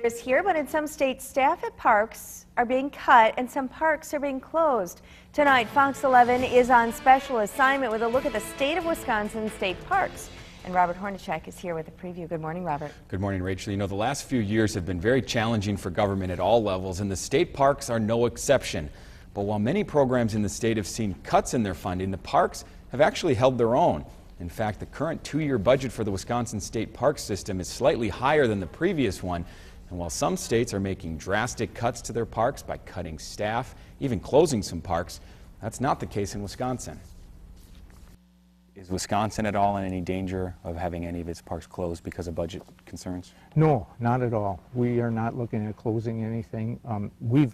Is here, but in some states, staff at parks are being cut and some parks are being closed. Tonight, Fox 11 is on special assignment with a look at the state of Wisconsin state parks. And Robert Hornacek is here with a preview. Good morning, Robert. Good morning, Rachel. You know, the last few years have been very challenging for government at all levels, and the state parks are no exception. But while many programs in the state have seen cuts in their funding, the parks have actually held their own. In fact, the current two-year budget for the Wisconsin state park system is slightly higher than the previous one. And while some states are making drastic cuts to their parks by cutting staff, even closing some parks, that's not the case in Wisconsin. Is Wisconsin at all in any danger of having any of its parks closed because of budget concerns? No, not at all. We are not looking at closing anything. We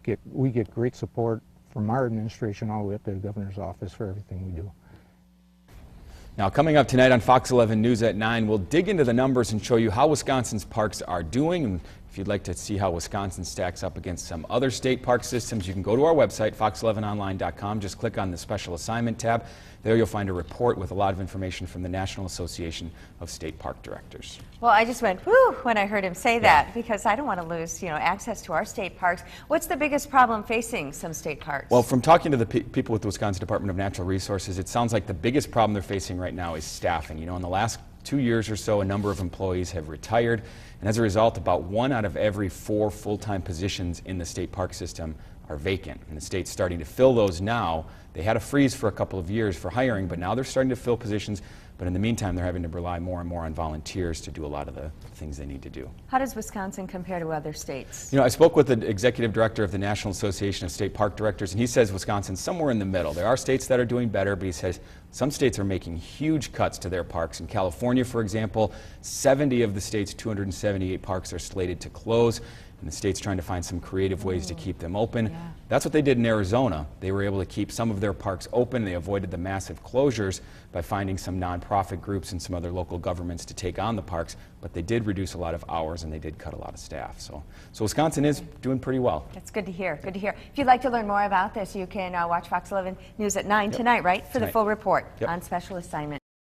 get great support from our administration all the way up to the governor's office for everything we do. Now, coming up tonight on Fox 11 News at 9, we'll dig into the numbers and show you how Wisconsin's parks are doing. And if you'd like to see how Wisconsin stacks up against some other state park systems, you can go to our website, fox11online.com. Just click on the Special Assignment tab. There you'll find a report with a lot of information from the National Association of State Park Directors. Well, I just went, whoo, when I heard him say that, because I don't want to lose, access to our state parks. What's the biggest problem facing some state parks? Well, from talking to the people with the Wisconsin Department of Natural Resources, it sounds like the biggest problem they're facing right now is staffing. You know, in the last 2 years or so, a number of employees have retired, and as a result, about 1 out of every 4 full-time positions in the state park system are vacant, and the state's starting to fill those now. They had a freeze for a couple of years for hiring, but now they're starting to fill positions, but in the meantime, they're having to rely more and more on volunteers to do a lot of the things they need to do. How does Wisconsin compare to other states? You know, I spoke with the executive director of the National Association of State Park Directors, and he says Wisconsin's somewhere in the middle. There are states that are doing better, but he says some states are making huge cuts to their parks. In California, for example, 70 of the state's 278 parks are slated to close, and the state's trying to find some creative ways to keep them open. Yeah. That's what they did in Arizona. They were able to keep some of their parks open. They avoided the massive closures by finding some nonprofit groups and some other local governments to take on the parks, but they did reduce a lot of hours and they did cut a lot of staff. So Wisconsin is doing pretty well. That's good to hear. Good to hear. If you'd like to learn more about this, you can watch Fox 11 News at 9 tonight, right? For the full report on Special Assignment.